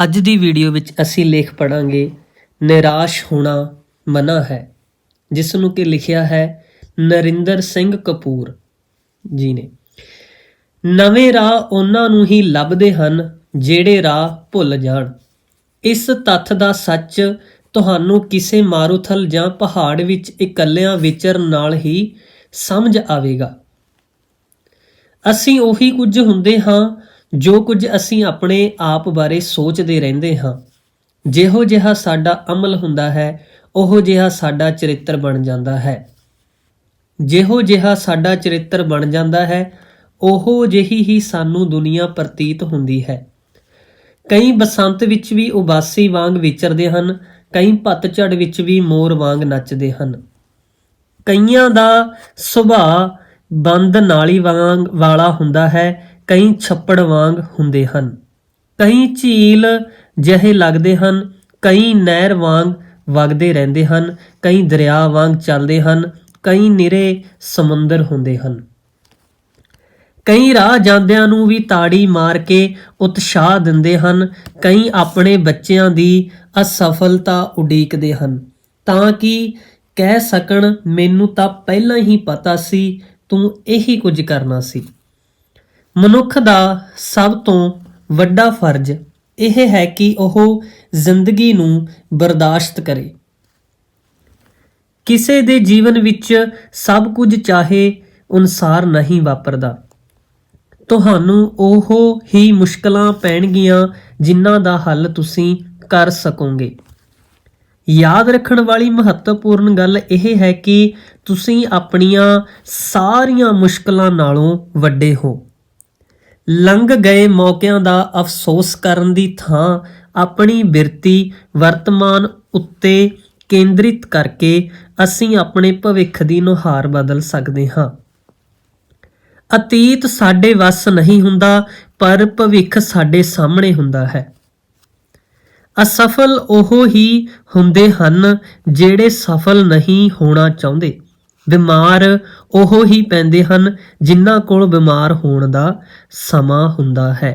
ਅੱਜ ਦੀ ਵੀਡੀਓ ਵਿੱਚ ਅਸੀਂ ਲੇਖ ਪੜਾਂਗੇ ਨਿਰਾਸ਼ ਹੋਣਾ ਮਨਾ ਹੈ, ਜਿਸ ਨੂੰ ਕਿ ਲਿਖਿਆ ਹੈ ਨਰਿੰਦਰ ਸਿੰਘ ਕਪੂਰ ਜੀ ਨੇ। ਨਵੇਂ ਰਾਹ ਉਹਨਾਂ ਨੂੰ ਹੀ ਲੱਭਦੇ ਹਨ ਜਿਹੜੇ ਰਾਹ ਭੁੱਲ ਜਾਣ। ਇਸ ਤੱਥ ਦਾ ਸੱਚ ਤੁਹਾਨੂੰ ਕਿਸੇ ਮਾਰੂਥਲ ਜਾਂ ਪਹਾੜ ਵਿੱਚ ਇਕੱਲਿਆਂ ਵਿਚਰਨ ਨਾਲ ਹੀ ਸਮਝ ਆਵੇਗਾ। ਅਸੀਂ ਉਹੀ ਕੁਝ ਹੁੰਦੇ ਹਾਂ ਜੋ ਕੁਝ ਅਸੀਂ ਆਪਣੇ ਆਪ ਬਾਰੇ ਸੋਚਦੇ ਰਹਿੰਦੇ ਹਾਂ। ਜਿਹੋ ਜਿਹਾ ਸਾਡਾ ਅਮਲ ਹੁੰਦਾ ਹੈ ਉਹੋ ਜਿਹਾ ਸਾਡਾ ਚਰਿੱਤਰ ਬਣ ਜਾਂਦਾ ਹੈ। ਜਿਹੋ ਜਿਹਾ ਸਾਡਾ ਚਰਿੱਤਰ ਬਣ ਜਾਂਦਾ ਹੈ ਉਹੋ ਜਿਹੀ ਹੀ ਸਾਨੂੰ ਦੁਨੀਆ ਪ੍ਰਤੀਤ ਹੁੰਦੀ ਹੈ। ਕਈ ਬਸੰਤ ਵਿੱਚ ਵੀ ਉਬਾਸੀ ਵਾਂਗ ਵਿਚਰਦੇ ਹਨ, ਕਈ ਪਤਝੜ ਵਿੱਚ ਵੀ ਮੋਰ ਵਾਂਗ ਨੱਚਦੇ ਹਨ। ਕਈਆਂ ਦਾ ਸੁਭਾਅ ਬੰਦ ਨਾਲੀ ਵਾਲਾ ਹੁੰਦਾ ਹੈ, ਕਈ ਛੱਪੜ ਵਾਂਗ ਹੁੰਦੇ ਹਨ। ਕਈ ਝੀਲ ਜਿਹੇ ਲੱਗਦੇ ਹਨ, ਕਈ ਨਹਿਰ ਵਾਂਗ ਵਗਦੇ ਰਹਿੰਦੇ ਹਨ, ਕਈ ਦਰਿਆ ਵਾਂਗ ਚੱਲਦੇ ਹਨ, ਕਈ ਨਿਰੇ ਸਮੁੰਦਰ ਹੁੰਦੇ ਹਨ। ਕਈ ਰਾਹ ਜਾਂਦਿਆਂ ਨੂੰ ਵੀ ਤਾੜੀ ਮਾਰ ਕੇ ਉਤਸ਼ਾਹ ਦਿੰਦੇ ਹਨ, ਕਈ ਆਪਣੇ ਬੱਚਿਆਂ ਦੀ ਅਸਫਲਤਾ ਉਡੀਕਦੇ ਹਨ ਤਾਂ ਕਿ ਕਹਿ ਸਕਣ ਮੈਨੂੰ ਤਾਂ ਪਹਿਲਾਂ ਹੀ ਪਤਾ ਸੀ ਤੂੰ ਇਹੀ ਕੁਝ ਕਰਨਾ ਸੀ। ਮਨੁੱਖ ਦਾ ਸਭ ਤੋਂ ਵੱਡਾ ਫਰਜ਼ ਇਹ ਹੈ ਕਿ ਉਹ ਜ਼ਿੰਦਗੀ ਨੂੰ ਬਰਦਾਸ਼ਤ ਕਰੇ। ਕਿਸੇ ਦੇ ਜੀਵਨ ਵਿੱਚ ਸਭ ਕੁਝ ਚਾਹੇ ਅਨੁਸਾਰ ਨਹੀਂ ਵਾਪਰਦਾ। ਤੁਹਾਨੂੰ ਉਹ ਹੀ ਮੁਸ਼ਕਲਾਂ ਪੈਣਗੀਆਂ ਜਿਨ੍ਹਾਂ ਦਾ ਹੱਲ ਤੁਸੀਂ ਕਰ ਸਕੋਗੇ। ਯਾਦ ਰੱਖਣ ਵਾਲੀ ਮਹੱਤਵਪੂਰਨ ਗੱਲ ਇਹ ਹੈ ਕਿ ਤੁਸੀਂ ਆਪਣੀਆਂ ਸਾਰੀਆਂ ਮੁਸ਼ਕਲਾਂ ਨਾਲੋਂ ਵੱਡੇ ਹੋ। ਲੰਘ ਗਏ ਮੌਕਿਆਂ ਦਾ ਅਫਸੋਸ ਕਰਨ ਦੀ ਥਾਂ ਆਪਣੀ ਬਿਰਤੀ ਵਰਤਮਾਨ ਉੱਤੇ ਕੇਂਦਰਿਤ ਕਰਕੇ ਅਸੀਂ ਆਪਣੇ ਭਵਿੱਖ ਦੀ ਨੁਹਾਰ ਬਦਲ ਸਕਦੇ ਹਾਂ। ਅਤੀਤ ਸਾਡੇ ਵੱਸ ਨਹੀਂ ਹੁੰਦਾ, ਪਰ ਭਵਿੱਖ ਸਾਡੇ ਸਾਹਮਣੇ ਹੁੰਦਾ ਹੈ। ਅਸਫਲ ਉਹ ਹੀ ਹੁੰਦੇ ਹਨ ਜਿਹੜੇ ਸਫਲ ਨਹੀਂ ਹੋਣਾ ਚਾਹੁੰਦੇ। ਬਿਮਾਰ ਉਹ ਹੀ ਪੈਂਦੇ ਹਨ ਜਿਨ੍ਹਾਂ ਕੋਲ ਬਿਮਾਰ ਹੋਣ ਦਾ ਸਮਾਂ ਹੁੰਦਾ ਹੈ।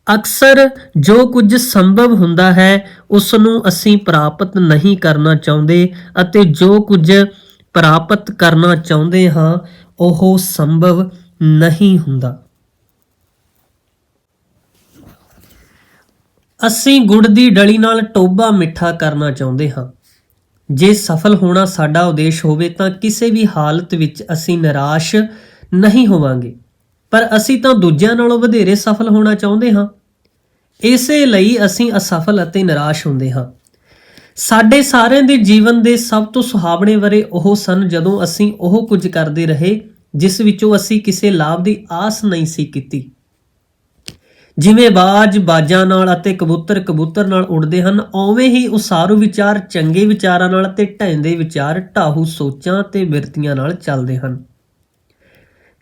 ਅਕਸਰ ਜੋ ਕੁਝ ਸੰਭਵ ਹੁੰਦਾ ਹੈ ਉਸ ਨੂੰ ਅਸੀਂ ਪ੍ਰਾਪਤ ਨਹੀਂ ਕਰਨਾ ਚਾਹੁੰਦੇ ਅਤੇ ਜੋ ਕੁਝ ਪ੍ਰਾਪਤ ਕਰਨਾ ਚਾਹੁੰਦੇ ਹਾਂ ਉਹ ਸੰਭਵ ਨਹੀਂ ਹੁੰਦਾ। ਅਸੀਂ ਗੁੜ ਦੀ ਡਲੀ ਨਾਲ ਟੋਭਾ ਮਿੱਠਾ ਕਰਨਾ ਚਾਹੁੰਦੇ ਹਾਂ। ਜੇ ਸਫਲ ਹੋਣਾ ਸਾਡਾ ਉਦੇਸ਼ ਹੋਵੇ ਤਾਂ ਕਿਸੇ ਵੀ ਹਾਲਤ ਵਿੱਚ ਅਸੀਂ ਨਿਰਾਸ਼ ਨਹੀਂ ਹੋਵਾਂਗੇ, ਪਰ ਅਸੀਂ ਤਾਂ ਦੂਜਿਆਂ ਨਾਲੋਂ ਵਧੇਰੇ ਸਫਲ ਹੋਣਾ ਚਾਹੁੰਦੇ ਹਾਂ। ਇਸੇ ਲਈ ਅਸੀਂ ਅਸਫਲ ਅਤੇ ਨਿਰਾਸ਼ ਹੁੰਦੇ ਹਾਂ। ਸਾਡੇ ਸਾਰਿਆਂ ਦੇ ਜੀਵਨ ਦੇ ਸਭ ਤੋਂ ਸੁਹਾਵਣੇ ਵਰੇ ਉਹ ਸਨ ਜਦੋਂ ਅਸੀਂ ਉਹ ਕੁਝ ਕਰਦੇ ਰਹੇ ਜਿਸ ਵਿੱਚੋਂ ਅਸੀਂ ਕਿਸੇ ਲਾਭ ਦੀ ਆਸ ਨਹੀਂ ਸੀ ਕੀਤੀ। ਜਿਵੇਂ ਬਾਜ ਬਾਜਾਂ ਨਾਲ ਅਤੇ ਕਬੂਤਰ ਕਬੂਤਰ ਨਾਲ ਉੱਡਦੇ ਹਨ, ਉਵੇਂ ਹੀ ਉਸਾਰੂ ਵਿਚਾਰ ਚੰਗੇ ਵਿਚਾਰਾਂ ਨਾਲ ਅਤੇ ਢਹਿੰਦੇ ਵਿਚਾਰ ਢਾਹੂ ਸੋਚਾਂ ਤੇ ਬਿਰਤੀਆਂ ਨਾਲ ਚੱਲਦੇ ਹਨ।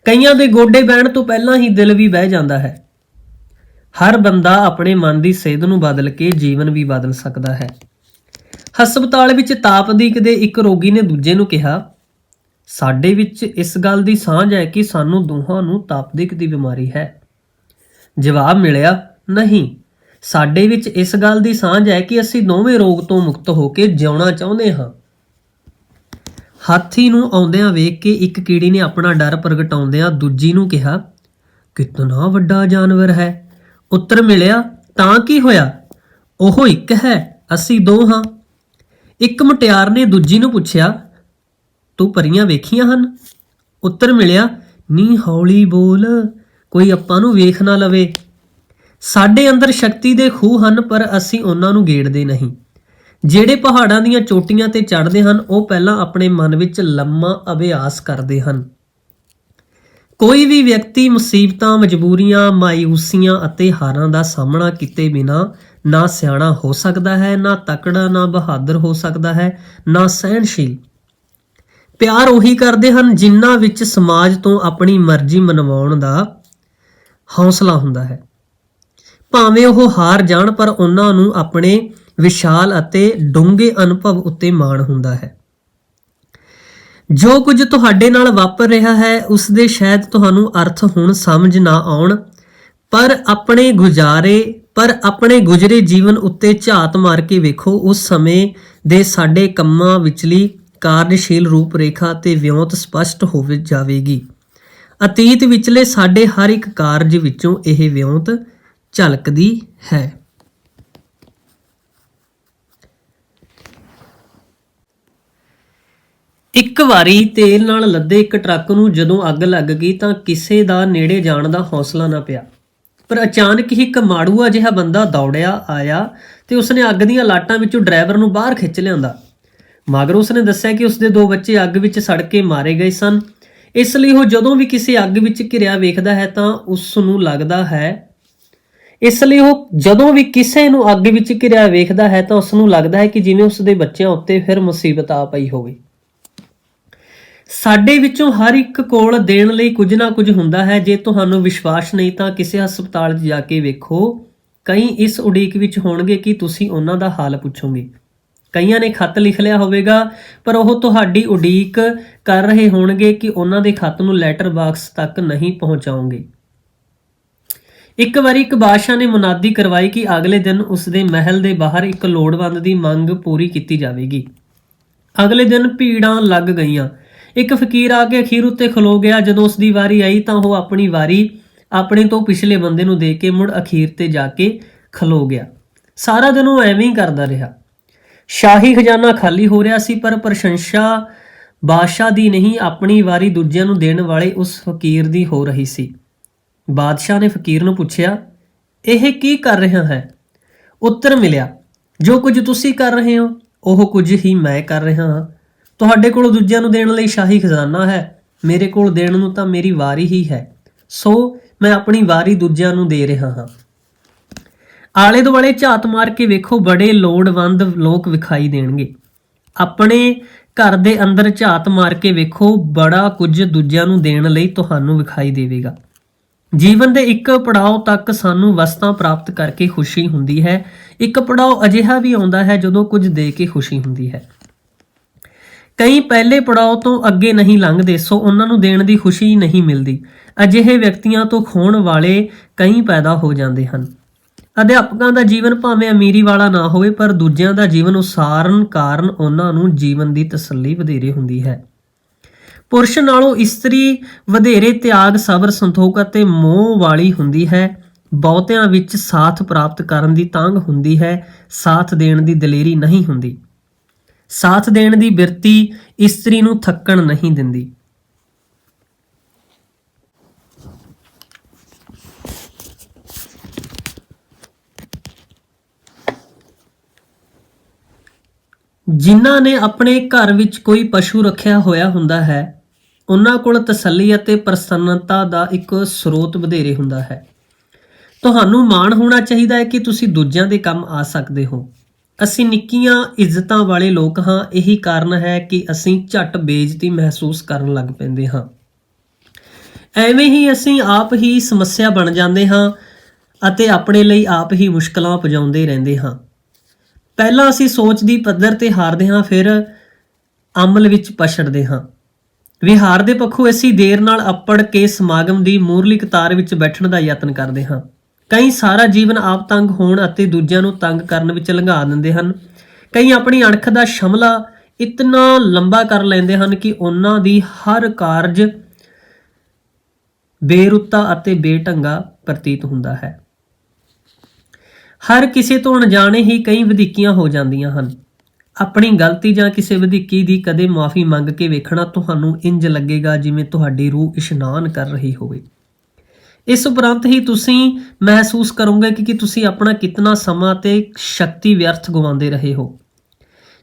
ਕਈਆਂ ਦੇ ਗੋਡੇ ਬਹਿਣ ਤੋਂ ਪਹਿਲਾਂ ਹੀ ਦਿਲ ਵੀ ਬਹਿ ਜਾਂਦਾ ਹੈ। ਹਰ ਬੰਦਾ ਆਪਣੇ ਮਨ ਦੀ ਸੇਧ ਨੂੰ ਬਦਲ ਕੇ ਜੀਵਨ ਵੀ ਬਦਲ ਸਕਦਾ ਹੈ। ਹਸਪਤਾਲ ਵਿੱਚ ਤਾਪਦੀਕ ਦੇ ਇੱਕ ਰੋਗੀ ਨੇ ਦੂਜੇ ਨੂੰ ਕਿਹਾ, ਸਾਡੇ ਵਿੱਚ ਇਸ ਗੱਲ ਦੀ ਸਾਂਝ ਹੈ ਕਿ ਸਾਨੂੰ ਦੋਹਾਂ ਨੂੰ ਤਾਪਦੀਕ ਦੀ ਬਿਮਾਰੀ ਹੈ। ਜਵਾਬ ਮਿਲਿਆ, ਨਹੀਂ, ਸਾਡੇ ਵਿੱਚ ਇਸ ਗੱਲ ਦੀ ਸਾਂਝ ਹੈ ਕਿ ਅਸੀਂ ਦੋਵੇਂ ਰੋਗ ਤੋਂ ਮੁਕਤ ਹੋ ਕੇ ਜਿਉਣਾ ਚਾਹੁੰਦੇ ਹਾਂ। ਹਾਥੀ ਨੂੰ ਆਉਂਦਿਆਂ ਵੇਖ ਕੇ ਇੱਕ ਕੀੜੀ ਨੇ ਆਪਣਾ ਡਰ ਪ੍ਰਗਟਾਉਂਦਿਆਂ ਦੂਜੀ ਨੂੰ ਕਿਹਾ, ਕਿਤਨਾ ਵੱਡਾ ਜਾਨਵਰ ਹੈ। ਉੱਤਰ ਮਿਲਿਆ, ਤਾਂ ਕੀ ਹੋਇਆ, ਉਹ ਇੱਕ ਹੈ, ਅਸੀਂ ਦੋ ਹਾਂ। ਇੱਕ ਮੁਟਿਆਰ ਨੇ ਦੂਜੀ ਨੂੰ ਪੁੱਛਿਆ, ਤੂੰ ਪਰੀਆਂ ਵੇਖੀਆਂ ਹਨ। ਉੱਤਰ ਮਿਲਿਆ, ਨੀ ਹੌਲੀ ਬੋਲ, ਕੋਈ ਆਪਾਂ ਨੂੰ ਵੇਖ ਨਾ ਲਵੇ। ਸਾਡੇ ਅੰਦਰ ਸ਼ਕਤੀ ਦੇ ਖੂਹ ਹਨ ਪਰ ਅਸੀਂ ਉਹਨਾਂ ਨੂੰ ਗੇੜਦੇ ਨਹੀਂ। ਜਿਹੜੇ ਪਹਾੜਾਂ ਦੀਆਂ ਚੋਟੀਆਂ ਤੇ ਚੜ੍ਹਦੇ ਹਨ ਉਹ ਪਹਿਲਾਂ ਆਪਣੇ ਮਨ ਵਿੱਚ ਲੰਮਾ ਅਭਿਆਸ ਕਰਦੇ ਹਨ। ਕੋਈ ਵੀ ਵਿਅਕਤੀ ਮੁਸੀਬਤਾਂ, ਮਜਬੂਰੀਆਂ, ਮਾਯੂਸੀਆਂ ਅਤੇ ਹਾਰਾਂ ਦਾ ਸਾਹਮਣਾ ਕੀਤੇ ਬਿਨਾਂ ਨਾ ਸਿਆਣਾ ਹੋ ਸਕਦਾ ਹੈ, ਨਾ ਤਕੜਾ, ਨਾ ਬਹਾਦਰ ਹੋ ਸਕਦਾ ਹੈ, ਨਾ ਸਹਿਣਸ਼ੀਲ। ਪਿਆਰ ਉਹੀ ਕਰਦੇ ਹਨ ਜਿਨ੍ਹਾਂ ਵਿੱਚ ਸਮਾਜ ਤੋਂ ਆਪਣੀ ਮਰਜ਼ੀ ਮਨਵਾਉਣ ਦਾ ਹੌਸਲਾ ਹੁੰਦਾ ਹੈ। ਭਾਵੇਂ ਉਹ ਹਾਰ ਜਾਣ ਪਰ ਉਹਨਾਂ ਨੂੰ ਆਪਣੇ ਵਿਸ਼ਾਲ ਅਤੇ ਡੂੰਘੇ ਅਨੁਭਵ ਉੱਤੇ ਮਾਣ ਹੁੰਦਾ ਹੈ। ਜੋ ਕੁਝ ਤੁਹਾਡੇ ਨਾਲ ਵਾਪਰ ਰਿਹਾ ਹੈ ਉਸ ਦੇ ਸ਼ਾਇਦ ਤੁਹਾਨੂੰ ਅਰਥ ਹੁਣ ਸਮਝ ਨਾ ਆਉਣ, ਪਰ ਆਪਣੇ ਗੁਜ਼ਾਰੇ ਪਰ ਆਪਣੇ ਗੁਜ਼ਰੇ ਜੀਵਨ ਉੱਤੇ ਝਾਤ ਮਾਰ ਕੇ ਵੇਖੋ। ਉਸ ਸਮੇਂ ਦੇ ਸਾਡੇ ਕੰਮਾਂ ਵਿਚਲੀ ਕਾਰਜਸ਼ੀਲ ਰੂਪ ਰੇਖਾ ਤੇ ਵਿਉਂਤ ਸਪਸ਼ਟ ਹੋ ਜਾਵੇਗੀ। ਅਤੀਤ ਵਿਚਲੇ ਸਾਡੇ ਹਰ ਇੱਕ ਕਾਰਜ ਵਿੱਚੋਂ ਇਹ ਵਿਉਂਤ ਝਲਕਦੀ ਹੈ। ਇੱਕ ਵਾਰੀ ਤੇਲ ਨਾਲ ਲੱਦੇ ਇੱਕ ਟਰੱਕ ਨੂੰ ਜਦੋਂ ਅੱਗ ਲੱਗ ਗਈ ਤਾਂ ਕਿਸੇ ਦਾ ਨੇੜੇ ਜਾਣ ਦਾ ਹੌਸਲਾ ਨਾ ਪਿਆ। ਪਰ ਅਚਾਨਕ ਹੀ ਇੱਕ ਮਾੜੂਆ ਜਿਹਾ ਬੰਦਾ ਦੌੜਿਆ ਆਇਆ ਤੇ ਉਸਨੇ ਅੱਗ ਦੀਆਂ ਲਾਟਾਂ ਵਿੱਚੋਂ ਡਰਾਈਵਰ ਨੂੰ ਬਾਹਰ ਖਿੱਚ ਲਿਆਂਦਾ। ਮਗਰੋਂ ਉਸਨੇ ਦੱਸਿਆ ਕਿ ਉਸਦੇ 2 ਬੱਚੇ ਅੱਗ ਵਿੱਚ ਸੜ ਕੇ ਮਾਰੇ ਗਏ ਸਨ। ਇਸ ਲਈ ਉਹ ਜਦੋਂ ਵੀ ਕਿਸੇ ਅੱਗ ਵਿੱਚ ਘਿਰਿਆ ਵੇਖਦਾ ਹੈ ਤਾਂ ਉਸ ਨੂੰ ਲੱਗਦਾ ਹੈ ਕਿ ਜਿਵੇਂ ਉਸਦੇ ਬੱਚਿਆਂ ਉੱਤੇ ਫਿਰ ਮੁਸੀਬਤ ਆ ਪਈ ਹੋਵੇ। ਸਾਡੇ ਵਿੱਚੋਂ ਹਰ ਇੱਕ ਕੋਲ ਦੇਣ ਲਈ ਕੁਝ ਨਾ ਕੁਝ ਹੁੰਦਾ ਹੈ। ਜੇ ਤੁਹਾਨੂੰ ਵਿਸ਼ਵਾਸ ਨਹੀਂ ਤਾਂ ਕਿਸੇ ਹਸਪਤਾਲ 'ਚ ਜਾ ਕੇ ਵੇਖੋ। ਕਈ ਇਸ ਉਡੀਕ ਵਿੱਚ ਹੋਣਗੇ ਕਿ ਤੁਸੀਂ ਉਹਨਾਂ ਦਾ ਹਾਲ ਪੁੱਛੋਗੇ। ਕਈਆਂ ਨੇ ਖੱਤ ਲਿਖ ਲਿਆ ਹੋਵੇਗਾ ਪਰ ਉਹ ਤੁਹਾਡੀ ਉਡੀਕ ਕਰ ਰਹੇ ਹੋਣਗੇ ਕਿ ਉਹਨਾਂ ਦੇ ਖੱਤ ਨੂੰ ਲੈਟਰ ਬਾਕਸ ਤੱਕ ਨਹੀਂ ਪਹੁੰਚਾਓਗੇ। ਇੱਕ ਵਾਰੀ ਇੱਕ ਬਾਦਸ਼ਾਹ ਨੇ ਮੁਨਾਦੀ ਕਰਵਾਈ ਕਿ ਅਗਲੇ ਦਿਨ ਉਸਦੇ ਮਹਿਲ ਦੇ ਬਾਹਰ ਇੱਕ ਲੋੜਵੰਦ ਦੀ ਮੰਗ ਪੂਰੀ ਕੀਤੀ ਜਾਵੇਗੀ। ਅਗਲੇ ਦਿਨ ਭੀੜਾਂ ਲੱਗ ਗਈਆਂ। ਇੱਕ ਫਕੀਰ ਆ ਕੇ ਅਖੀਰ ਉੱਤੇ ਖਲੋ ਗਿਆ। ਜਦੋਂ ਉਸਦੀ ਵਾਰੀ ਆਈ ਤਾਂ ਉਹ ਆਪਣੀ ਵਾਰੀ ਆਪਣੇ ਤੋਂ ਪਿਛਲੇ ਬੰਦੇ ਨੂੰ ਦੇ ਕੇ ਮੁੜ ਅਖੀਰ ਤੇ ਜਾ ਕੇ ਖਲੋ ਗਿਆ। ਸਾਰਾ ਦਿਨ ਉਹ ਐਵੇਂ ਹੀ ਕਰਦਾ ਰਿਹਾ। ਸ਼ਾਹੀ ਖਜ਼ਾਨਾ ਖਾਲੀ ਹੋ ਰਿਹਾ ਸੀ ਪਰ ਪ੍ਰਸ਼ੰਸਾ ਬਾਦਸ਼ਾਹ ਦੀ ਨਹੀਂ, ਆਪਣੀ ਵਾਰੀ ਦੂਜਿਆਂ ਨੂੰ ਦੇਣ ਵਾਲੇ ਉਸ ਫਕੀਰ ਦੀ ਹੋ ਰਹੀ ਸੀ। ਬਾਦਸ਼ਾਹ ਨੇ ਫਕੀਰ ਨੂੰ ਪੁੱਛਿਆ, ਇਹ ਕੀ ਕਰ ਰਿਹਾ ਹੈ? ਉੱਤਰ ਮਿਲਿਆ, ਜੋ ਕੁਝ ਤੁਸੀਂ ਕਰ ਰਹੇ ਹੋ ਉਹ ਕੁਝ ਹੀ ਮੈਂ ਕਰ ਰਿਹਾ ਹਾਂ। ਤੁਹਾਡੇ ਕੋਲ ਦੂਜਿਆਂ ਨੂੰ ਦੇਣ ਲਈ ਸ਼ਾਹੀ ਖਜ਼ਾਨਾ ਹੈ, ਮੇਰੇ ਕੋਲ ਦੇਣ ਨੂੰ ਤਾਂ ਮੇਰੀ ਵਾਰੀ ਹੀ ਹੈ, ਸੋ ਮੈਂ ਆਪਣੀ ਵਾਰੀ ਦੂਜਿਆਂ ਨੂੰ ਦੇ ਰਿਹਾ ਹਾਂ। ਆਲੇ ਦੁਆਲੇ ਝਾਤ ਮਾਰ ਕੇ ਵੇਖੋ, ਬੜੇ ਲੋੜਵੰਦ ਲੋਕ ਵਿਖਾਈ ਦੇਣਗੇ। ਆਪਣੇ ਘਰ ਦੇ ਅੰਦਰ ਝਾਤ ਮਾਰ ਕੇ ਵੇਖੋ, ਬੜਾ ਕੁਝ ਦੂਜਿਆਂ ਨੂੰ ਦੇਣ ਲਈ ਤੁਹਾਨੂੰ ਵਿਖਾਈ ਦੇਵੇਗਾ। ਜੀਵਨ ਦੇ ਇੱਕ ਪੜਾਅ ਤੱਕ ਸਾਨੂੰ ਵਸਤਾਂ ਪ੍ਰਾਪਤ ਕਰਕੇ ਖੁਸ਼ੀ ਹੁੰਦੀ ਹੈ। ਇੱਕ ਪੜਾਅ ਅਜਿਹਾ ਵੀ ਆਉਂਦਾ ਹੈ ਜਦੋਂ ਕੁਝ ਦੇ ਕੇ ਖੁਸ਼ੀ ਹੁੰਦੀ ਹੈ। ਕਈ ਪਹਿਲੇ ਪੜਾਅ ਤੋਂ ਅੱਗੇ ਨਹੀਂ ਲੰਘਦੇ, ਸੋ ਉਹਨਾਂ ਨੂੰ ਦੇਣ ਦੀ ਖੁਸ਼ੀ ਨਹੀਂ ਮਿਲਦੀ। ਅਜਿਹੇ ਵਿਅਕਤੀਆਂ ਤੋਂ ਖੋਣ ਵਾਲੇ ਕਈ ਪੈਦਾ ਹੋ ਜਾਂਦੇ ਹਨ। ਅਧਿਆਪਕਾਂ ਦਾ ਜੀਵਨ ਭਾਵੇਂ ਅਮੀਰੀ ਵਾਲਾ ਨਾ ਹੋਵੇ ਪਰ ਦੂਜਿਆਂ ਦਾ ਜੀਵਨ ਉਸਾਰਨ ਕਾਰਨ ਉਹਨਾਂ ਨੂੰ ਜੀਵਨ ਦੀ ਤਸੱਲੀ ਵਧੇਰੇ ਹੁੰਦੀ ਹੈ। ਪੁਰਸ਼ ਨਾਲੋਂ ਇਸਤਰੀ ਵਧੇਰੇ ਤਿਆਗ, ਸਬਰ, ਸੰਤੋਖ ਅਤੇ ਮੋਹ ਵਾਲੀ ਹੁੰਦੀ ਹੈ। ਬਹੁਤਿਆਂ ਵਿੱਚ ਸਾਥ ਪ੍ਰਾਪਤ ਕਰਨ ਦੀ ਤਾਂਘ ਹੁੰਦੀ ਹੈ, ਸਾਥ ਦੇਣ ਦੀ ਦਲੇਰੀ ਨਹੀਂ ਹੁੰਦੀ। ਸਾਥ ਦੇਣ ਦੀ ਬਿਰਤੀ ਇਸਤਰੀ ਨੂੰ ਥੱਕਣ ਨਹੀਂ ਦਿੰਦੀ। ਜਿਨ੍ਹਾਂ ਨੇ ਆਪਣੇ ਘਰ ਵਿੱਚ ਕੋਈ ਪਸ਼ੂ ਰੱਖਿਆ ਹੋਇਆ ਹੁੰਦਾ ਹੈ, ਉਹਨਾਂ ਕੋਲ ਤਸੱਲੀ ਅਤੇ ਪ੍ਰਸੰਨਤਾ ਦਾ ਇੱਕ ਸਰੋਤ ਵਧੇਰੇ ਹੁੰਦਾ ਹੈ। ਤੁਹਾਨੂੰ ਮਾਣ ਹੋਣਾ ਚਾਹੀਦਾ ਹੈ ਕਿ ਤੁਸੀਂ ਦੂਜਿਆਂ ਦੇ ਕੰਮ ਆ ਸਕਦੇ ਹੋ। ਅਸੀਂ ਨਿੱਕੀਆਂ ਇੱਜ਼ਤਾਂ ਵਾਲੇ ਲੋਕ ਹਾਂ। ਇਹੀ ਕਾਰਨ ਹੈ ਕਿ ਅਸੀਂ ਝੱਟ ਬੇਇੱਜ਼ਤੀ ਮਹਿਸੂਸ ਕਰਨ ਲੱਗ ਪੈਂਦੇ ਹਾਂ। ਐਵੇਂ ਹੀ ਅਸੀਂ ਆਪ ਹੀ ਸਮੱਸਿਆ ਬਣ ਜਾਂਦੇ ਹਾਂ ਅਤੇ ਆਪਣੇ ਲਈ ਆਪ ਹੀ ਮੁਸ਼ਕਲਾਂ ਪਜਾਉਂਦੇ ਰਹਿੰਦੇ ਹਾਂ। ਪਹਿਲਾਂ ਅਸੀਂ ਸੋਚ ਦੀ ਪੱਧਰ ਤੇ ਹਾਰਦੇ ਹਾਂ, ਫਿਰ ਅਮਲ ਵਿੱਚ ਪਛੜਦੇ ਹਾਂ। ਵਿਹਾਰ ਦੇ ਪੱਖੋਂ ਅਸੀਂ ਦੇਰ ਨਾਲ ਅੱਪੜ ਕੇ ਸਮਾਗਮ ਦੀ ਮੂਹਰਲੀ ਕਤਾਰ ਵਿੱਚ ਬੈਠਣ ਦਾ ਯਤਨ ਕਰਦੇ ਹਾਂ। ਕਈ ਸਾਰਾ ਜੀਵਨ ਆਪ ਤੰਗ ਹੋਣ ਅਤੇ ਦੂਜਿਆਂ ਨੂੰ ਤੰਗ ਕਰਨ ਵਿੱਚ ਲੰਘਾ ਦਿੰਦੇ ਹਨ। ਕਈ ਆਪਣੀ ਅਣਖ ਦਾ ਸ਼ਮਲਾ ਇਤਨਾ ਲੰਬਾ ਕਰ ਲੈਂਦੇ ਹਨ ਕਿ ਉਹਨਾਂ ਦੀ ਹਰ ਕਾਰਜ ਬੇਰੁੱਤਾ ਅਤੇ ਬੇਢੰਗਾ ਪ੍ਰਤੀਤ ਹੁੰਦਾ ਹੈ। ਹਰ ਕਿਸੇ ਤੋਂ ਅਣਜਾਣੇ ਹੀ ਕਈ ਵਧੀਕੀਆਂ ਹੋ ਜਾਂਦੀਆਂ ਹਨ। ਆਪਣੀ ਗਲਤੀ ਜਾਂ ਕਿਸੇ ਵਧੀਕੀ ਦੀ ਕਦੇ ਮਾਫੀ ਮੰਗ ਕੇ ਵੇਖਣਾ, ਤੁਹਾਨੂੰ ਇੰਜ ਲੱਗੇਗਾ ਜਿਵੇਂ ਤੁਹਾਡੀ ਰੂਹ ਇਸ਼ਨਾਨ ਕਰ ਰਹੀ ਹੋਵੇ। ਇਸ ਉਪਰੰਤ ਹੀ ਤੁਸੀਂ ਮਹਿਸੂਸ ਕਰੋਗੇ ਕਿ ਤੁਸੀਂ ਆਪਣਾ ਕਿਤਨਾ ਸਮਾਂ ਤੇ ਸ਼ਕਤੀ ਵਿਅਰਥ ਗਵਾਉਂਦੇ ਰਹੇ ਹੋ।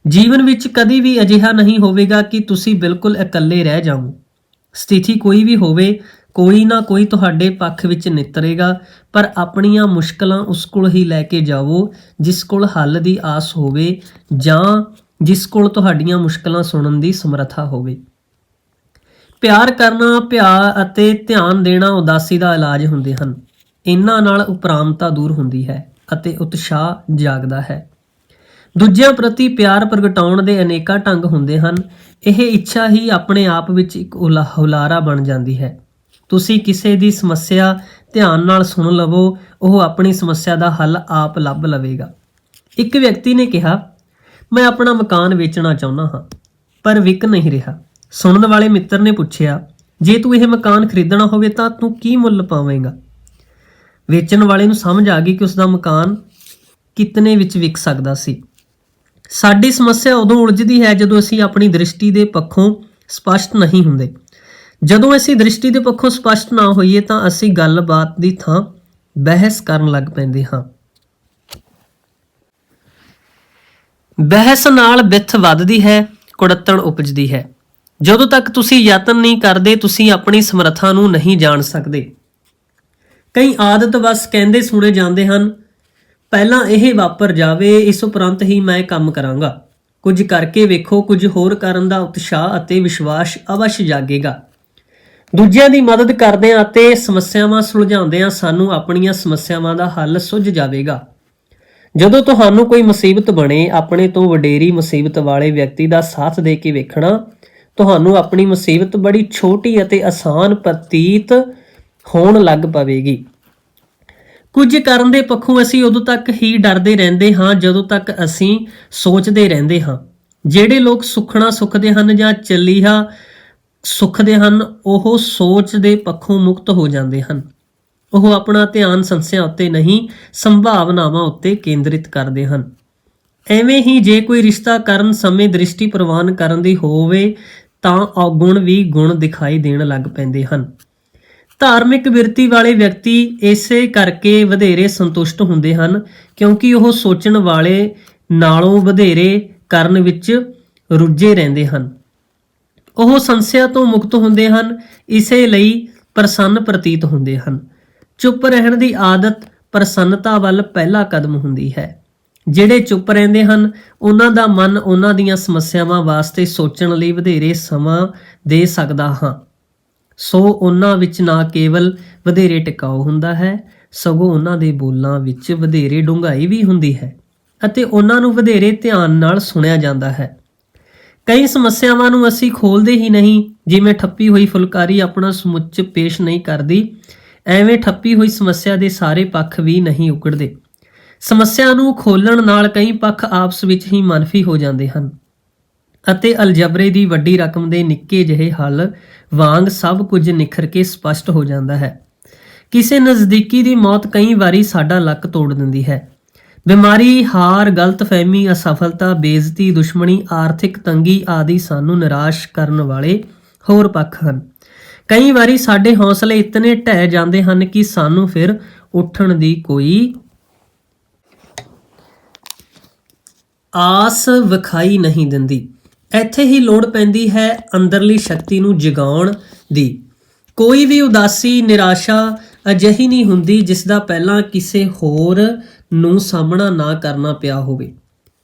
ਜੀਵਨ ਵਿੱਚ ਕਦੇ ਵੀ ਅਜਿਹਾ ਨਹੀਂ ਹੋਵੇਗਾ ਕਿ ਤੁਸੀਂ ਬਿਲਕੁਲ ਇਕੱਲੇ ਰਹਿ ਜਾਓ। ਸਥਿਤੀ ਕੋਈ ਵੀ ਹੋਵੇ, ਕੋਈ ਨਾ ਕੋਈ ਤੁਹਾਡੇ ਪੱਖ ਵਿੱਚ ਨਿੱਤਰੇਗਾ, ਪਰ ਆਪਣੀਆਂ ਮੁਸ਼ਕਲਾਂ ਉਸ ਕੋਲ ਹੀ ਲੈ ਕੇ ਜਾਵੋ ਜਿਸ ਕੋਲ ਹੱਲ ਦੀ ਆਸ ਹੋਵੇ ਜਾਂ ਜਿਸ ਕੋਲ ਤੁਹਾਡੀਆਂ ਮੁਸ਼ਕਲਾਂ ਸੁਣਨ ਦੀ ਸਮਰੱਥਾ ਹੋਵੇ। ਪਿਆਰ ਕਰਨਾ, ਪਿਆਰ ਅਤੇ ਧਿਆਨ ਦੇਣਾ ਉਦਾਸੀ ਦਾ ਇਲਾਜ ਹੁੰਦੇ ਹਨ। ਇਹਨਾਂ ਨਾਲ ਉਪਰਾਮਤਾ ਦੂਰ ਹੁੰਦੀ ਹੈ ਅਤੇ ਉਤਸ਼ਾਹ ਜਾਗਦਾ ਹੈ। ਦੂਜਿਆਂ ਪ੍ਰਤੀ ਪਿਆਰ ਪ੍ਰਗਟਾਉਣ ਦੇ ਅਨੇਕਾਂ ਢੰਗ ਹੁੰਦੇ ਹਨ। ਇਹ ਇੱਛਾ ਹੀ ਆਪਣੇ ਆਪ ਵਿੱਚ ਇੱਕ ਹੁਲਾਰਾ ਬਣ ਜਾਂਦੀ ਹੈ। ਤੁਸੀਂ ਕਿਸੇ ਦੀ ਸਮੱਸਿਆ ਧਿਆਨ ਨਾਲ ਸੁਣ ਲਵੋ, ਉਹ ਆਪਣੀ ਸਮੱਸਿਆ ਦਾ ਹੱਲ ਆਪ ਲੱਭ ਲਵੇਗਾ। ਇੱਕ ਵਿਅਕਤੀ ਨੇ ਕਿਹਾ, ਮੈਂ ਆਪਣਾ ਮਕਾਨ ਵੇਚਣਾ ਚਾਹੁੰਦਾ ਹਾਂ ਪਰ ਵਿਕ ਨਹੀਂ ਰਿਹਾ। ਸੁਣਨ ਵਾਲੇ ਮਿੱਤਰ ਨੇ ਪੁੱਛਿਆ, ਜੇ ਤੂੰ ਇਹ ਮਕਾਨ ਖਰੀਦਣਾ ਹੋਵੇ ਤਾਂ ਤੂੰ ਕੀ ਮੁੱਲ ਪਾਵੇਂਗਾ? ਵੇਚਣ ਵਾਲੇ ਨੂੰ ਸਮਝ ਆ ਗਈ ਕਿ ਉਸ ਦਾ ਮਕਾਨ ਕਿਤਨੇ ਵਿੱਚ ਵਿਕ ਸਕਦਾ ਸੀ। ਸਾਡੀ ਸਮੱਸਿਆ ਉਦੋਂ ਉਲਝਦੀ ਹੈ ਜਦੋਂ ਅਸੀਂ ਆਪਣੀ ਦ੍ਰਿਸ਼ਟੀ ਦੇ ਪੱਖੋਂ ਸਪਸ਼ਟ ਨਹੀਂ ਹੁੰਦੇ। ਜਦੋਂ ਅਸੀਂ ਦ੍ਰਿਸ਼ਟੀ ਦੇ ਪੱਖੋਂ ਸਪਸ਼ਟ ਨਾ ਹੋਈਏ ਤਾਂ ਅਸੀਂ ਗੱਲਬਾਤ ਦੀ ਥਾਂ ਬਹਿਸ ਕਰਨ ਲੱਗ ਪੈਂਦੇ ਹਾਂ। ਬਹਿਸ ਨਾਲ ਬਿੱਥ ਵੱਧਦੀ ਹੈ, ਕੁੜੱਤਣ ਉਪਜਦੀ ਹੈ। ਜਦੋਂ ਤੱਕ ਤੁਸੀਂ ਯਤਨ ਨਹੀਂ ਕਰਦੇ ਤੁਸੀਂ ਆਪਣੀ ਸਮਰੱਥਾ ਨੂੰ ਨਹੀਂ ਜਾਣ ਸਕਦੇ। ਕਈ ਆਦਤ ਬਸ ਕਹਿੰਦੇ ਸੁਣੇ ਜਾਂਦੇ ਹਨ, ਪਹਿਲਾਂ ਇਹ ਵਾਪਰ ਜਾਵੇ, ਇਸ ਉਪਰੰਤ ਹੀ ਮੈਂ ਕੰਮ ਕਰਾਂਗਾ। ਕੁਝ ਕਰਕੇ ਵੇਖੋ, ਕੁਝ ਹੋਰ ਕਰਨ ਦਾ ਉਤਸ਼ਾਹ ਅਤੇ ਵਿਸ਼ਵਾਸ ਅਵਸ਼ ਜਾਗੇਗਾ। ਦੂਜਿਆਂ ਦੀ ਮਦਦ ਕਰਦਿਆਂ ਅਤੇ ਸਮੱਸਿਆਵਾਂ ਸੁਲਝਾਉਂਦਿਆਂ ਸਾਨੂੰ ਆਪਣੀਆਂ ਸਮੱਸਿਆਵਾਂ ਦਾ ਹੱਲ ਸੁੱਝ ਜਾਵੇਗਾ। ਜਦੋਂ ਤੁਹਾਨੂੰ ਕੋਈ ਮੁਸੀਬਤ ਬਣੇ, ਆਪਣੇ ਤੋਂ ਵਡੇਰੀ ਮੁਸੀਬਤ ਵਾਲੇ ਵਿਅਕਤੀ ਦਾ ਸਾਥ ਦੇ ਕੇ ਵੇਖਣਾ, ਤੁਹਾਨੂੰ ਆਪਣੀ ਮੁਸੀਬਤ ਬੜੀ ਛੋਟੀ ਅਤੇ ਆਸਾਨ ਪ੍ਰਤੀਤ ਹੋਣ ਲੱਗ ਪਵੇਗੀ। ਕੁਝ ਕਰਨ ਦੇ ਪੱਖੋਂ ਅਸੀਂ ਉਦੋਂ ਤੱਕ ਹੀ ਡਰਦੇ ਰਹਿੰਦੇ ਹਾਂ ਜਦੋਂ ਤੱਕ ਅਸੀਂ ਸੋਚਦੇ ਰਹਿੰਦੇ ਹਾਂ। ਜਿਹੜੇ ਲੋਕ ਸੁਖਣਾ ਸੁਖਦੇ ਹਨ ਜਾਂ ਚੱਲੀਹਾ ਸੁਖਦੇ ਹਨ, ਉਹ ਸੋਚ ਦੇ ਪੱਖੋਂ ਮੁਕਤ ਹੋ ਜਾਂਦੇ ਹਨ। ਉਹ ਆਪਣਾ ਧਿਆਨ ਸੰਸਿਆ ਉੱਤੇ ਨਹੀਂ, ਸੰਭਾਵਨਾਵਾਂ ਉੱਤੇ ਕੇਂਦਰਿਤ ਕਰਦੇ ਹਨ। ਐਵੇਂ ਹੀ ਜੇ ਕੋਈ ਰਿਸ਼ਤਾ ਕਰਨ ਸਮੇਂ ਦ੍ਰਿਸ਼ਟੀ ਪ੍ਰਵਾਨ ਕਰਨ ਦੀ ਹੋਵੇ ਤਾਂ ਔਗੁਣ ਵੀ ਗੁਣ ਦਿਖਾਈ ਦੇਣ ਲੱਗ ਪੈਂਦੇ ਹਨ। ਧਾਰਮਿਕ ਬਿਰਤੀ ਵਾਲੇ ਵਿਅਕਤੀ ਇਸੇ ਕਰਕੇ ਵਧੇਰੇ ਸੰਤੁਸ਼ਟ ਹੁੰਦੇ ਹਨ ਕਿਉਂਕਿ ਉਹ ਸੋਚਣ ਵਾਲੇ ਨਾਲੋਂ ਵਧੇਰੇ ਕਰਨ ਵਿੱਚ ਰੁੱਝੇ ਰਹਿੰਦੇ ਹਨ। ਉਹ ਸੰਸਿਆ ਤੋਂ ਮੁਕਤ ਹੁੰਦੇ ਹਨ, ਇਸੇ ਲਈ ਪ੍ਰਸੰਨ ਪ੍ਰਤੀਤ ਹੁੰਦੇ ਹਨ। ਚੁੱਪ ਰਹਿਣ ਦੀ ਆਦਤ ਪ੍ਰਸੰਨਤਾ ਵੱਲ ਪਹਿਲਾ ਕਦਮ ਹੁੰਦੀ ਹੈ। ਜਿਹੜੇ ਚੁੱਪ ਰਹਿੰਦੇ ਹਨ ਉਹਨਾਂ ਦਾ ਮਨ ਉਹਨਾਂ ਦੀਆਂ ਸਮੱਸਿਆਵਾਂ ਵਾਸਤੇ ਸੋਚਣ ਲਈ ਵਧੇਰੇ ਸਮਾਂ ਦੇ ਸਕਦਾ ਹਾਂ। ਸੋ ਉਹਨਾਂ ਵਿੱਚ ਨਾ ਕੇਵਲ ਵਧੇਰੇ ਟਿਕਾਊ ਹੁੰਦਾ ਹੈ, ਸਗੋਂ ਉਹਨਾਂ ਦੇ ਬੋਲਾਂ ਵਿੱਚ ਵਧੇਰੇ ਡੂੰਘਾਈ ਵੀ ਹੁੰਦੀ ਹੈ ਅਤੇ ਉਹਨਾਂ ਨੂੰ ਵਧੇਰੇ ਧਿਆਨ ਨਾਲ ਸੁਣਿਆ ਜਾਂਦਾ ਹੈ। ਕਈ ਸਮੱਸਿਆਵਾਂ ਨੂੰ ਅਸੀਂ ਖੋਲ੍ਹਦੇ ਹੀ ਨਹੀਂ। ਜਿਵੇਂ ਠੱਪੀ ਹੋਈ ਫੁਲਕਾਰੀ ਆਪਣਾ ਸਮੁੱਚ ਪੇਸ਼ ਨਹੀਂ ਕਰਦੀ, ਐਵੇਂ ਠੱਪੀ ਹੋਈ ਸਮੱਸਿਆ ਦੇ ਸਾਰੇ ਪੱਖ ਵੀ ਨਹੀਂ ਉਕੜਦੇ। ਸਮੱਸਿਆ ਨੂੰ ਖੋਲ੍ਹਣ ਨਾਲ ਕਈ ਪੱਖ ਆਪਸ ਵਿੱਚ ਹੀ ਮਨਫੀ ਹੋ ਜਾਂਦੇ ਹਨ ਅਤੇ ਅਲਜਬਰੇ ਦੀ ਵੱਡੀ ਰਕਮ ਦੇ ਨਿੱਕੇ ਜਿਹੇ ਹੱਲ ਵਾਂਗ ਸਭ ਕੁਝ ਨਿਖਰ ਕੇ ਸਪਸ਼ਟ ਹੋ ਜਾਂਦਾ ਹੈ। ਕਿਸੇ ਨਜ਼ਦੀਕੀ ਦੀ ਮੌਤ ਕਈ ਵਾਰੀ ਸਾਡਾ ਲੱਕ ਤੋੜ ਦਿੰਦੀ ਹੈ। ਬਿਮਾਰੀ, ਹਾਰ, ਗਲਤਫਹਿਮੀ, ਅਸਫਲਤਾ, ਬੇਇੱਜ਼ਤੀ, ਦੁਸ਼ਮਣੀ, ਆਰਥਿਕ ਤੰਗੀ ਆਦਿ ਸਾਨੂੰ ਨਿਰਾਸ਼ ਕਰਨ ਵਾਲੇ ਹੋਰ ਪੱਖ ਹਨ। ਕਈ ਵਾਰੀ ਸਾਡੇ ਹੌਸਲੇ ਇਤਨੇ ਢਹਿ ਜਾਂਦੇ ਹਨ ਕਿ ਸਾਨੂੰ ਫਿਰ ਉੱਠਣ ਦੀ ਕੋਈ ਆਸ ਵਿਖਾਈ ਨਹੀਂ ਦਿੰਦੀ। ਇੱਥੇ ਹੀ ਲੋੜ ਪੈਂਦੀ ਹੈ ਅੰਦਰਲੀ ਸ਼ਕਤੀ ਨੂੰ ਜਗਾਉਣ ਦੀ। ਕੋਈ ਵੀ ਉਦਾਸੀ, ਨਿਰਾਸ਼ਾ ਅਜਿਹੀ ਨਹੀਂ ਹੁੰਦੀ ਜਿਸ ਦਾ ਪਹਿਲਾਂ ਕਿਸੇ ਹੋਰ ਨੂੰ ਸਾਹਮਣਾ ਨਾ ਕਰਨਾ ਪਿਆ ਹੋਵੇ।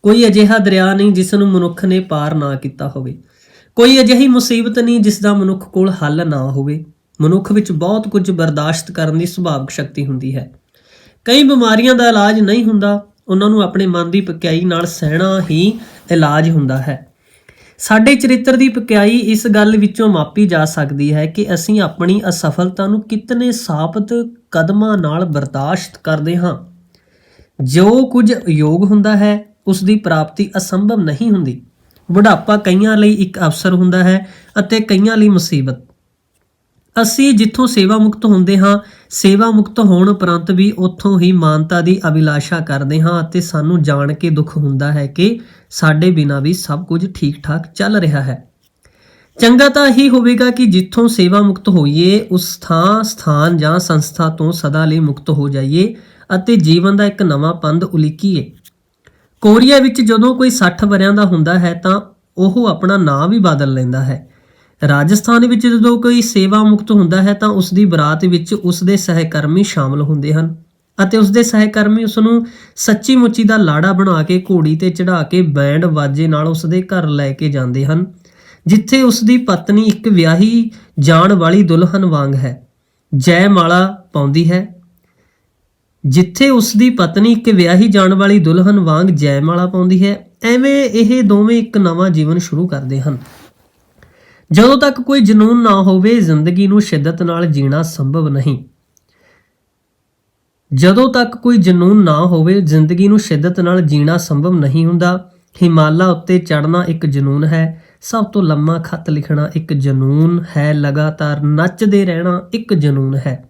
ਕੋਈ ਅਜਿਹਾ ਦਰਿਆ ਨਹੀਂ ਜਿਸ ਨੂੰ ਮਨੁੱਖ ਨੇ ਪਾਰ ਨਾ ਕੀਤਾ ਹੋਵੇ। ਕੋਈ ਅਜਿਹੀ ਮੁਸੀਬਤ ਨਹੀਂ ਜਿਸ ਦਾ ਮਨੁੱਖ ਕੋਲ ਹੱਲ ਨਾ ਹੋਵੇ। ਮਨੁੱਖ ਵਿੱਚ ਬਹੁਤ ਕੁਝ ਬਰਦਾਸ਼ਤ ਕਰਨ ਦੀ ਸੁਭਾਵਿਕ ਸ਼ਕਤੀ ਹੁੰਦੀ ਹੈ। ਕਈ ਬਿਮਾਰੀਆਂ ਦਾ ਇਲਾਜ ਨਹੀਂ ਹੁੰਦਾ, ਉਹਨਾਂ ਨੂੰ ਆਪਣੇ ਮਨ ਦੀ ਪਕਿਆਈ ਨਾਲ ਸਹਿਣਾ ਹੀ ਇਲਾਜ ਹੁੰਦਾ ਹੈ। ਸਾਡੇ ਚਰਿੱਤਰ ਦੀ ਪਕਿਆਈ ਇਸ ਗੱਲ ਵਿੱਚੋਂ ਮਾਪੀ ਜਾ ਸਕਦੀ ਹੈ ਕਿ ਅਸੀਂ ਆਪਣੀ ਅਸਫਲਤਾ ਨੂੰ ਕਿਤਨੇ ਸਾਬਤ ਕਦਮਾਂ ਨਾਲ ਬਰਦਾਸ਼ਤ ਕਰਦੇ ਹਾਂ। ਜੋ ਕੁਝ ਯੋਗ ਹੁੰਦਾ ਹੈ ਉਸ ਦੀ ਪ੍ਰਾਪਤੀ ਅਸੰਭਵ ਨਹੀਂ ਹੁੰਦੀ। ਬੁਢਾਪਾ ਕਈਆਂ ਲਈ ਇੱਕ ਅਵਸਰ ਹੁੰਦਾ ਹੈ ਅਤੇ ਕਈਆਂ ਲਈ ਮੁਸੀਬਤ। ਅਸੀਂ ਜਿੱਥੋਂ ਸੇਵਾ ਮੁਕਤ ਹੁੰਦੇ ਹਾਂ, ਸੇਵਾ ਮੁਕਤ ਹੋਣ ਉਪਰੰਤ ਵੀ ਉੱਥੋਂ ਹੀ ਮਾਨਤਾ ਦੀ ਅਭਿਲਾਸ਼ਾ ਕਰਦੇ ਹਾਂ ਅਤੇ ਸਾਨੂੰ ਜਾਣ ਕੇ ਦੁੱਖ ਹੁੰਦਾ ਹੈ ਕਿ ਸਾਡੇ ਬਿਨਾਂ ਵੀ ਸਭ ਕੁਝ ਠੀਕ ਠਾਕ ਚੱਲ ਰਿਹਾ ਹੈ। ਚੰਗਾ ਤਾਂ ਇਹੀ ਹੋਵੇਗਾ ਕਿ ਜਿੱਥੋਂ ਸੇਵਾ ਮੁਕਤ ਹੋਈਏ ਉਸ ਸਥਾਨ ਜਾਂ ਸੰਸਥਾ ਤੋਂ ਸਦਾ ਲਈ ਮੁਕਤ ਹੋ ਜਾਈਏ ਅਤੇ ਜੀਵਨ ਦਾ ਇੱਕ ਨਵਾਂ ਪੰਧ ਉਲੀਕੀਏ। ਕੋਰੀਆ ਵਿੱਚ ਜਦੋਂ ਕੋਈ 60 ਵਰ੍ਹਿਆਂ ਦਾ ਹੁੰਦਾ ਹੈ ਤਾਂ ਉਹ ਆਪਣਾ ਨਾਂ ਵੀ ਬਦਲ ਲੈਂਦਾ ਹੈ। ਰਾਜਸਥਾਨ ਵਿੱਚ ਜਦੋਂ ਕੋਈ ਸੇਵਾ ਮੁਕਤ ਹੁੰਦਾ ਹੈ ਤਾਂ ਉਸ ਦੀ ਬਰਾਤ ਵਿੱਚ ਉਸ ਦੇ ਸਹਿਕਰਮੀ ਸ਼ਾਮਲ ਹੁੰਦੇ ਹਨ ਅਤੇ ਉਸ ਦੇ ਸਹਿਕਰਮੀ ਉਸ ਨੂੰ ਸੱਚੀ ਮੁੱਚੀ ਦਾ ਲਾੜਾ ਬਣਾ ਕੇ ਘੋੜੀ ਤੇ ਚੜ੍ਹਾ ਕੇ ਬੈਂਡ ਵਾਜੇ ਨਾਲ ਉਸ ਦੇ ਘਰ ਲੈ ਕੇ ਜਾਂਦੇ ਹਨ, ਜਿੱਥੇ ਉਸ ਦੀ ਪਤਨੀ ਇੱਕ ਵਿਆਹੀ ਜਾਣ ਵਾਲੀ ਦੁਲਹਨ ਵਾਂਗ ਹੈ, ਜੈਮਾਲਾ ਪਾਉਂਦੀ ਹੈ। ਜਿੱਥੇ ਉਸ ਦੀ ਪਤਨੀ ਇੱਕ ਵਿਆਹੀ ਜਾਣ ਵਾਲੀ ਦੁਲਹਨ ਵਾਂਗ ਜੈਮਾਲਾ ਪਾਉਂਦੀ ਹੈ, ਐਵੇਂ ਇਹ ਦੋਵੇਂ ਇੱਕ ਨਵਾਂ ਜੀਵਨ ਸ਼ੁਰੂ ਕਰਦੇ ਹਨ। ਜਦੋਂ ਤੱਕ ਕੋਈ ਜਨੂੰਨ ਨਾ ਹੋਵੇ ਜ਼ਿੰਦਗੀ ਨੂੰ ਸ਼ਿੱਦਤ ਨਾਲ ਜੀਣਾ ਸੰਭਵ ਨਹੀਂ। ਜਦੋਂ ਤੱਕ ਕੋਈ ਜਨੂੰਨ ਨਾ ਹੋਵੇ ਜ਼ਿੰਦਗੀ ਨੂੰ ਸ਼ਿੱਦਤ ਨਾਲ ਜੀਣਾ ਸੰਭਵ ਨਹੀਂ ਹੁੰਦਾ। ਹਿਮਾਲਾ ਉੱਤੇ ਚੜ੍ਹਨਾ ਇੱਕ ਜਨੂੰਨ ਹੈ, ਸਭ ਤੋਂ ਲੰਮਾ ਖੱਤ ਲਿਖਣਾ ਇੱਕ ਜਨੂੰਨ ਹੈ, ਲਗਾਤਾਰ ਨੱਚਦੇ ਰਹਿਣਾ ਇੱਕ ਜਨੂੰਨ ਹੈ।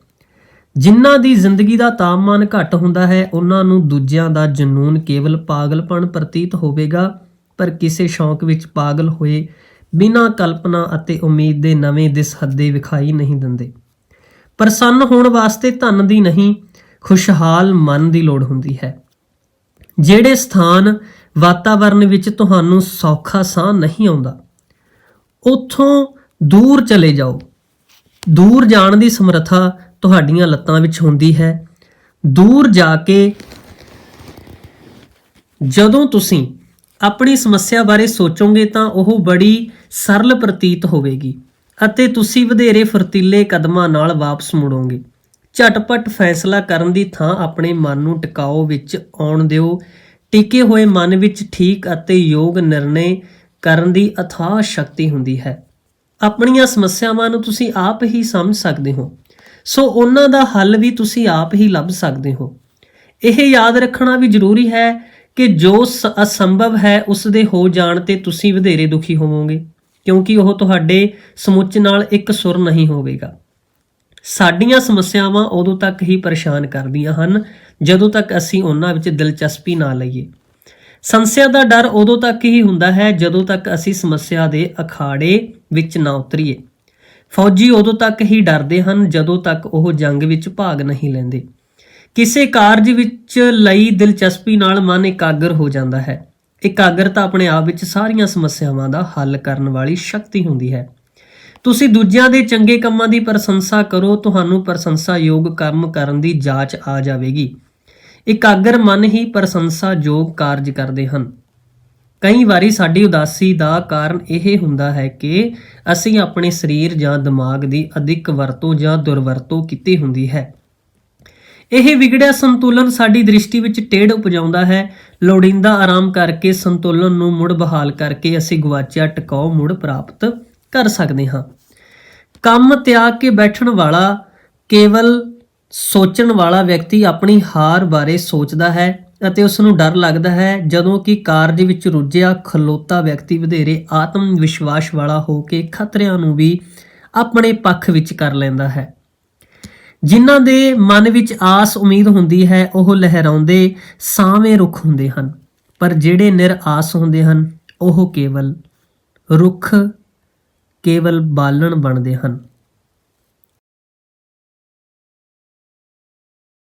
ਜਿਨ੍ਹਾਂ ਦੀ ਜ਼ਿੰਦਗੀ ਦਾ ਤਾਪਮਾਨ ਘੱਟ ਹੁੰਦਾ ਹੈ ਉਹਨਾਂ ਨੂੰ ਦੂਜਿਆਂ ਦਾ ਜਨੂੰਨ ਕੇਵਲ ਪਾਗਲਪਣ ਪ੍ਰਤੀਤ ਹੋਵੇਗਾ, ਪਰ ਕਿਸੇ ਸ਼ੌਂਕ ਵਿੱਚ ਪਾਗਲ ਹੋਏ ਬਿਨਾਂ ਕਲਪਨਾ ਅਤੇ ਉਮੀਦ ਦੇ ਨਵੇਂ ਦਿਸ ਹੱਦੇ ਵਿਖਾਈ ਨਹੀਂ ਦਿੰਦੇ। ਪ੍ਰਸੰਨ ਹੋਣ ਵਾਸਤੇ ਧਨ ਦੀ ਨਹੀਂ, ਖੁਸ਼ਹਾਲ ਮਨ ਦੀ ਲੋੜ ਹੁੰਦੀ ਹੈ। ਜਿਹੜੇ ਸਥਾਨ ਵਾਤਾਵਰਣ ਵਿੱਚ ਤੁਹਾਨੂੰ ਸੌਖਾ ਸਾਹ ਨਹੀਂ ਆਉਂਦਾ ਉੱਥੋਂ ਦੂਰ ਚਲੇ ਜਾਓ। ਦੂਰ ਜਾਣ ਦੀ ਸਮਰੱਥਾ ਤੁਹਾਡੀਆਂ ਲੱਤਾਂ ਵਿੱਚ ਹੁੰਦੀ ਹੈ। ਦੂਰ ਜਾ ਕੇ ਜਦੋਂ ਤੁਸੀਂ ਆਪਣੀ ਸਮੱਸਿਆ ਬਾਰੇ ਸੋਚੋਗੇ ਤਾਂ ਉਹ ਬੜੀ ਸਰਲ ਪ੍ਰਤੀਤ ਹੋਵੇਗੀ ਅਤੇ ਤੁਸੀਂ ਵਧੇਰੇ ਫੁਰਤੀਲੇ ਕਦਮਾਂ ਨਾਲ ਵਾਪਸ ਮੁੜੋਗੇ। ਝਟਪਟ ਫੈਸਲਾ ਕਰਨ ਦੀ ਥਾਂ ਆਪਣੇ ਮਨ ਨੂੰ ਟਿਕਾਓ ਵਿੱਚ ਆਉਣ ਦਿਓ। ਟਿਕੇ ਹੋਏ ਮਨ ਵਿੱਚ ਠੀਕ ਅਤੇ ਯੋਗ ਨਿਰਣੇ ਕਰਨ ਦੀ ਅਥਾਹ ਸ਼ਕਤੀ ਹੁੰਦੀ ਹੈ। ਆਪਣੀਆਂ ਸਮੱਸਿਆਵਾਂ ਨੂੰ ਤੁਸੀਂ ਆਪ ਹੀ ਸਮਝ ਸਕਦੇ ਹੋ, ਸੋ ਉਹਨਾਂ ਦਾ ਹੱਲ ਵੀ ਤੁਸੀਂ ਆਪ ਹੀ ਲੱਭ ਸਕਦੇ ਹੋ। ਇਹ ਯਾਦ ਰੱਖਣਾ ਵੀ ਜ਼ਰੂਰੀ ਹੈ ਕਿ ਜੋ ਅਸੰਭਵ ਹੈ ਉਸ ਦੇ ਹੋ ਜਾਣ ਤੇ ਤੁਸੀਂ ਵਧੇਰੇ ਦੁਖੀ ਹੋਵੋਗੇ, ਕਿਉਂਕਿ ਉਹ ਤੁਹਾਡੇ ਸਮੁੱਚ ਨਾਲ ਇੱਕ ਸੁਰ ਨਹੀਂ ਹੋਵੇਗਾ। ਸਾਡੀਆਂ ਸਮੱਸਿਆਵਾਂ ਉਦੋਂ ਤੱਕ ਹੀ ਪਰੇਸ਼ਾਨ ਕਰਦੀਆਂ ਹਨ ਜਦੋਂ ਤੱਕ ਅਸੀਂ ਉਹਨਾਂ ਵਿੱਚ ਦਿਲਚਸਪੀ ਨਾ ਲਈਏ। ਸਮੱਸਿਆ ਦਾ ਡਰ ਉਦੋਂ ਤੱਕ ਹੀ ਹੁੰਦਾ ਹੈ ਜਦੋਂ ਤੱਕ ਅਸੀਂ ਸਮੱਸਿਆ ਦੇ ਅਖਾੜੇ ਵਿੱਚ ਨਾ ਉਤਰੀਏ। ਫੌਜੀ ਉਦੋਂ ਤੱਕ ਹੀ ਡਰਦੇ ਹਨ ਜਦੋਂ ਤੱਕ ਉਹ ਜੰਗ ਵਿੱਚ ਭਾਗ ਨਹੀਂ ਲੈਂਦੇ। ਕਿਸੇ ਕਾਰਜ ਵਿੱਚ ਲਈ ਦਿਲਚਸਪੀ ਨਾਲ ਮਨ ਇਕਾਗਰ ਹੋ ਜਾਂਦਾ ਹੈ। ਇਕਾਗਰਤਾ ਆਪਣੇ ਆਪ ਵਿੱਚ ਸਾਰੀਆਂ ਸਮੱਸਿਆਵਾਂ ਦਾ ਹੱਲ ਕਰਨ ਵਾਲੀ ਸ਼ਕਤੀ ਹੁੰਦੀ ਹੈ। ਤੁਸੀਂ ਦੂਜਿਆਂ ਦੇ ਚੰਗੇ ਕੰਮਾਂ ਦੀ ਪ੍ਰਸ਼ੰਸਾ ਕਰੋ, ਤੁਹਾਨੂੰ ਪ੍ਰਸ਼ੰਸਾਯੋਗ ਕੰਮ ਕਰਨ ਦੀ ਜਾਚ ਆ ਜਾਵੇਗੀ। ਇਕਾਗਰ ਮਨ ਹੀ ਪ੍ਰਸ਼ੰਸਾਯੋਗ ਕਾਰਜ ਕਰਦੇ ਹਨ। ਕਈ ਵਾਰੀ ਸਾਡੀ ਉਦਾਸੀ ਦਾ ਕਾਰਨ ਇਹ ਹੁੰਦਾ ਹੈ ਕਿ ਅਸੀਂ ਆਪਣੇ ਸਰੀਰ ਜਾਂ ਦਿਮਾਗ ਦੀ ਅਧਿਕ ਵਰਤੋਂ ਜਾਂ ਦੁਰਵਰਤੋਂ ਕੀਤੀ ਹੁੰਦੀ ਹੈ। ਇਹ ਵਿਗੜਿਆ ਸੰਤੁਲਨ ਸਾਡੀ ਦ੍ਰਿਸ਼ਟੀ ਵਿੱਚ ਟੇਢ ਉਪਜਾਉਂਦਾ ਹੈ। ਲੋੜੀਂਦਾ ਆਰਾਮ ਕਰਕੇ ਸੰਤੁਲਨ ਨੂੰ ਮੁੜ ਬਹਾਲ ਕਰਕੇ ਅਸੀਂ ਗਵਾਚਿਆ ਟਿਕਾਓ ਮੁੜ ਪ੍ਰਾਪਤ ਕਰ ਸਕਦੇ ਹਾਂ। ਕੰਮ ਤਿਆਗ ਕੇ ਬੈਠਣ ਵਾਲਾ, ਕੇਵਲ ਸੋਚਣ ਵਾਲਾ ਵਿਅਕਤੀ ਆਪਣੀ ਹਾਰ ਬਾਰੇ ਸੋਚਦਾ ਹੈ ਅਤੇ ਉਸ ਨੂੰ ਡਰ ਲੱਗਦਾ ਹੈ, ਜਦੋਂ ਕਿ ਕਾਰਜ ਵਿੱਚ ਰੁੱਝਿਆ ਖਲੋਤਾ ਵਿਅਕਤੀ ਵਧੇਰੇ ਆਤਮ ਵਿਸ਼ਵਾਸ ਵਾਲਾ ਹੋ ਕੇ ਖਤਰਿਆਂ ਨੂੰ ਵੀ ਆਪਣੇ ਪੱਖ ਵਿੱਚ ਕਰ ਲੈਂਦਾ ਹੈ। ਜਿਨ੍ਹਾਂ ਦੇ ਮਨ ਵਿੱਚ ਆਸ ਉਮੀਦ ਹੁੰਦੀ ਹੈ ਉਹ ਲਹਿਰਾਉਂਦੇ ਸਾਵੇਂ ਰੁੱਖ ਹੁੰਦੇ ਹਨ, ਪਰ ਜਿਹੜੇ ਨਿਰਾਸ ਹੁੰਦੇ ਹਨ ਉਹ ਕੇਵਲ ਰੁੱਖ, ਕੇਵਲ ਬਾਲਣ ਬਣਦੇ ਹਨ।